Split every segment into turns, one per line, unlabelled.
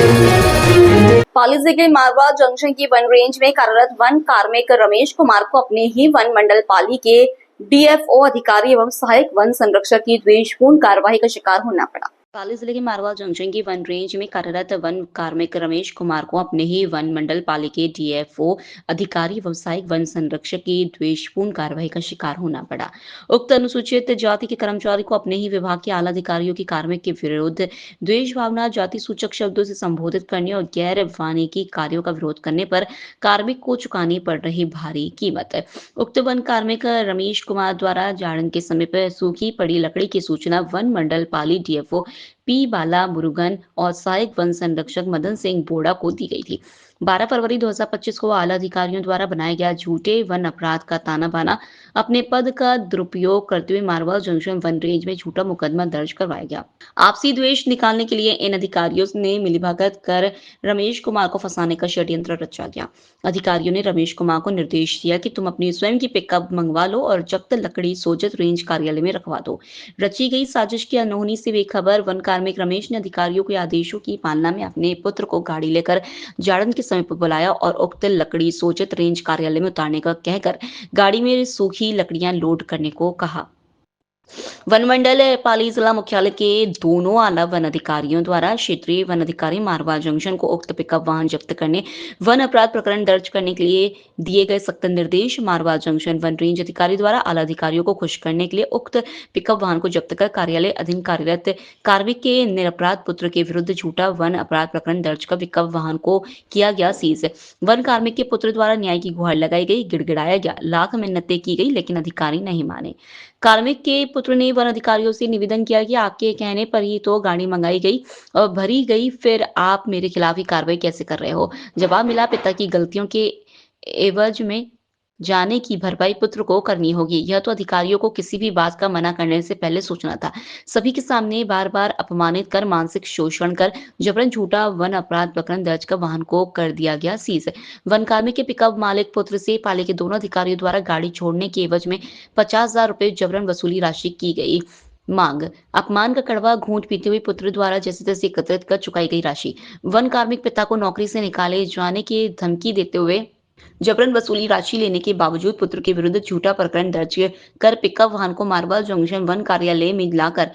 पाली जिले के मारवा जंक्शन की वन रेंज में कार्यरत वन कार्मिक रमेश कुमार को अपने ही वन मंडल पाली के डीएफओ अधिकारी एवं सहायक वन संरक्षक की द्वेषपूर्ण कार्रवाई का शिकार होना पड़ा। पाली जिले के मारवा जंक्शन की वन रेंज में कार्यरत वन कार्मिक रमेश कुमार को अपने ही वन मंडल पाली के डीएफओ अधिकारी एवं सहायक वन संरक्षक की द्वेषपूर्ण कार्रवाई का शिकार होना पड़ा। उक्त अनुसूचित जाति के कर्मचारी को अपने ही विभाग के आला अधिकारियों की कार्मिक के विरुद्ध द्वेष भावना, जाति सूचक शब्दों से संबोधित करने और गैर वानिकी कार्यों का विरोध करने पर कार्मिक को चुकानी पड़ रही भारी कीमत। उक्त वन कार्मिक रमेश कुमार द्वारा जाड़न के समीप सूखी पड़ी लकड़ी की सूचना वन मंडल पाली डीएफओ पी बाला मुरुगन और सहायक वन संरक्षक मदन सिंह बोड़ा को दी गई थी। 12 फरवरी 2025 को आला अधिकारियों द्वारा बनाया गया झूठे वन अपराध का ताना बाना अपने पद का दुरुपयोग करते हुए मारवा जंक्शन वन रेंज में झूठा मुकदमा दर्ज करवाया गया। आपसी द्वेष निकालने के लिए इन अधिकारियों ने मिलीभगत कर रमेश कुमार को फंसाने का षड्यंत्र रचा गया। अधिकारियों ने रमेश कुमार को निर्देश दिया कि तुम अपनी स्वयं की पिकअप मंगवा लो और जब्त लकड़ी सोजत रेंज कार्यालय में रखवा दो। रची गई साजिश की अनहोनी से बेखबर वन कार्मिक रमेश ने अधिकारियों के आदेशों की पालना में अपने पुत्र को गाड़ी लेकर जाड़न के समीप बुलाया और उक्त लकड़ी सोजत रेंज कार्यालय में उतारने का कहकर गाड़ी में सूखी लकड़ियां लोड करने को कहा। वन मंडल पाली जिला मुख्यालय के दोनों आला वन अधिकारियों द्वारा क्षेत्रीय वन अधिकारी मारवा जंक्शन को उक्त पिकअप वाहन जब्त करने, वन अपराध प्रकरण दर्ज करने के लिए दिए गए सख्त निर्देश। मारवा जंक्शन वन रेंज अधिकारी द्वारा आला अधिकारियों को खुश करने के लिए उक्त पिकअप वाहन को जब्त कर कार्यालय अधीन कार्यरत कार्मिक के निरपराध पुत्र के विरुद्ध झूठा वन अपराध प्रकरण दर्ज कर पिकअप वाहन को किया गया सीज। वन कार्मिक के पुत्र द्वारा न्याय की गुहार लगाई गई, गिड़गिड़ाया गया, लाख मिन्नतें की गई, लेकिन अधिकारी नहीं माने। कार्मिक के पुत्र ने वन अधिकारियों से निवेदन किया कि आपके कहने पर ही तो गाड़ी मंगाई गई और भरी गई, फिर आप मेरे खिलाफ ही कार्रवाई कैसे कर रहे हो। जवाब मिला, पिता की गलतियों के एवज में जाने की भरपाई पुत्र को करनी होगी। यह तो अधिकारियों को किसी भी बात का मना करने से पहले सोचना था। सभी के सामने बार बार अपमानित कर, मानसिक शोषण कर, जबरन झूठा वन अपराध प्रकरण दर्ज कर वाहन को कर दिया गया सीज। वन कार्मिक के पिकअप मालिक पुत्र से पाली के दोनों अधिकारियों द्वारा गाड़ी छोड़ने के एवज में 50,000 रुपए जबरन वसूली राशि की गई मांग। अपमान का कड़वा घूंट पीते हुए पुत्र द्वारा जैसे तैसे एकत्रित कर चुकाई गई राशि। वन कार्मिक पिता को नौकरी से निकाले जाने की धमकी देते हुए जबरन वसूली राशि लेने के बावजूद पुत्र के विरुद्ध झूठा प्रकरण दर्ज कर पिकअप वाहन को मारवा जंक्शन वन कार्यालय में लाकर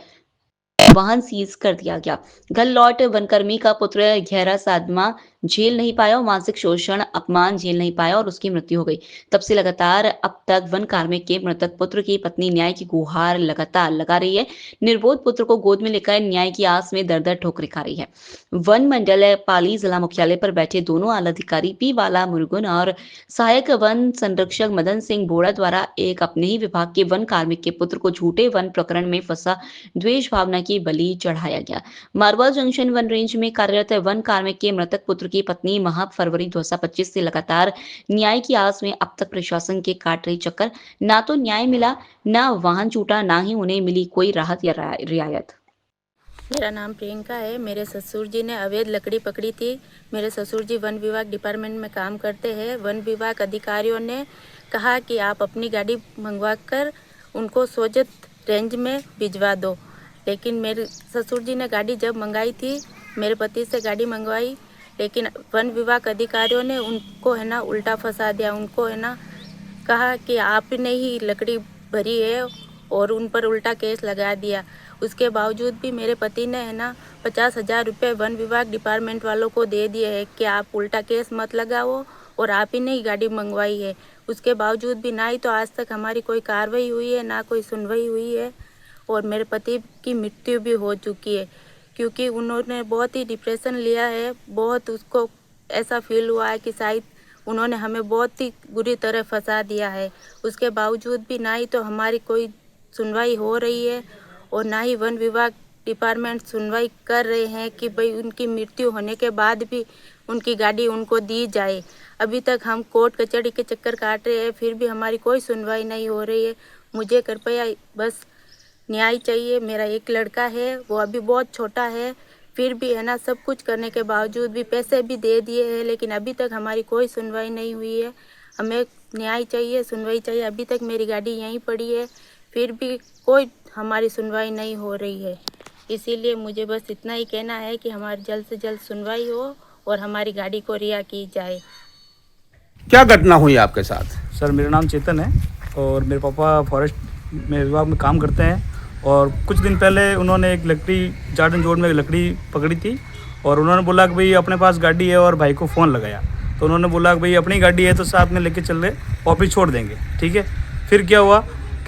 वाहन सीज कर दिया गया। घर लौट वनकर्मी का पुत्र गहरा सदमा झेल नहीं पाया और मानसिक शोषण, अपमान झेल नहीं पाया और उसकी मृत्यु हो गई। तब से लगातार अब तक वन कार्मिक के मृतक पुत्र की पत्नी न्याय की गुहार लगातार लगा रही है। निर्बोध पुत्र को गोद में लेकर न्याय की आस में दर दर ठोकरें खा रही है। वन मंडल पाली जिला मुख्यालय पर बैठे दोनों आला अधिकारी पी बाला मुरुगन और सहायक वन संरक्षक मदन सिंह बोड़ा द्वारा एक अपने ही विभाग के वन कार्मिक के पुत्र को झूठे वन प्रकरण में फंसा द्वेष भावना की बलि चढ़ाया गया। मारवा जंक्शन वन रेंज में कार्यरत वन कार्मिक के मृतक पुत्र की पत्नी माह फरवरी 2025 से लगातार न्याय की आस में अब तक प्रशासन के काट रही चक्कर। ना तो न्याय मिला, ना वाहन छूटा, ना ही उन्हें मिली कोई राहत या रियायत।
मेरा नाम प्रियंका है। मेरे ससुर जी ने अवैध लकड़ी पकड़ी थी। मेरे ससुर जी वन विभाग डिपार्टमेंट में काम करते हैं। वन विभाग अधिकारियों ने कहा कि आप अपनी गाड़ी मंगवा कर उनको सोजत रेंज में भिजवा दो, लेकिन मेरे ससुर जी ने गाड़ी जब मंगाई थी, मेरे पति से गाड़ी मंगवाई, लेकिन वन विभाग अधिकारियों ने उनको है ना उल्टा फंसा दिया। उनको है ना कहा कि आपने ही लकड़ी भरी है और उन पर उल्टा केस लगा दिया। उसके बावजूद भी मेरे पति ने है ना 50,000 रुपये वन विभाग डिपार्टमेंट वालों को दे दिए हैं कि आप उल्टा केस मत लगाओ और आप ही ने ही गाड़ी मंगवाई है। उसके बावजूद भी ना ही तो आज तक हमारी कोई कार्रवाई हुई है, ना कोई सुनवाई हुई है और मेरे पति की मृत्यु भी हो चुकी है, क्योंकि उन्होंने बहुत ही डिप्रेशन लिया है। बहुत उसको ऐसा फील हुआ है कि शायद उन्होंने हमें बहुत ही बुरी तरह फंसा दिया है। उसके बावजूद भी ना ही तो हमारी कोई सुनवाई हो रही है और ना ही वन विभाग डिपार्टमेंट सुनवाई कर रहे हैं कि भाई उनकी मृत्यु होने के बाद भी उनकी गाड़ी उनको दी जाए। अभी तक हम कोर्ट कचहरी के चक्कर काट रहे हैं, फिर भी हमारी कोई सुनवाई नहीं हो रही है। मुझे कृपया बस न्याय चाहिए। मेरा एक लड़का है, वो अभी बहुत छोटा है, फिर भी है ना सब कुछ करने के बावजूद भी पैसे भी दे दिए हैं, लेकिन अभी तक हमारी कोई सुनवाई नहीं हुई है। हमें न्याय चाहिए, सुनवाई चाहिए। अभी तक मेरी गाड़ी यहीं पड़ी है, फिर भी कोई हमारी सुनवाई नहीं हो रही है। इसीलिए मुझे बस इतना ही कहना है कि हमारी जल्द से जल्द सुनवाई हो और हमारी गाड़ी को रिहा की जाए।
क्या घटना हुई आपके साथ?
सर मेरा नाम चेतन है और मेरे पापा फॉरेस्ट में विभाग में काम करते हैं और कुछ दिन पहले उन्होंने एक लकड़ी जार्डन रोड में लकड़ी पकड़ी थी और उन्होंने बोला कि भाई अपने पास गाड़ी है और भाई को फ़ोन लगाया तो उन्होंने बोला कि भाई अपनी गाड़ी है तो साथ में लेके चल रहे ऑफिस छोड़ देंगे, ठीक है। फिर क्या हुआ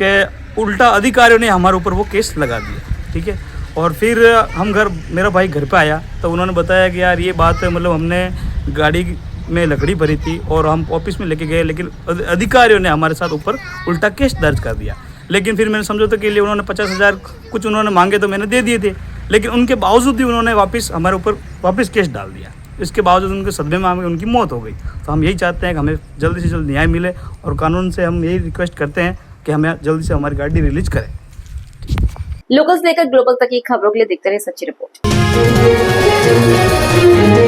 कि उल्टा अधिकारियों ने हमारे ऊपर वो केस लगा दिया, ठीक है। और फिर हम मेरा भाई घर पे आया तो उन्होंने बताया कि यार ये बात है, मतलब हमने गाड़ी में लकड़ी भरी थी और हम ऑफिस में लेके गए लेकिन अधिकारियों ने हमारे साथ ऊपर उल्टा केस दर्ज कर दिया। लेकिन फिर मैंने समझौते के लिए उन्होंने 50,000 कुछ उन्होंने मांगे तो मैंने दे दिए थे, लेकिन उनके बावजूद भी उन्होंने हमारे ऊपर वापस केस डाल दिया। इसके बावजूद उनके सदमे में उनकी मौत हो गई। तो हम यही चाहते हैं कि हमें जल्दी से जल्द न्याय मिले और कानून से हम यही रिक्वेस्ट करते हैं कि हमें जल्दी से हमारी गाड़ी रिलीज करें।
लोकल्स लेकर ग्लोबल तक की खबरों के लिए देखते रहे सच्ची रिपोर्ट।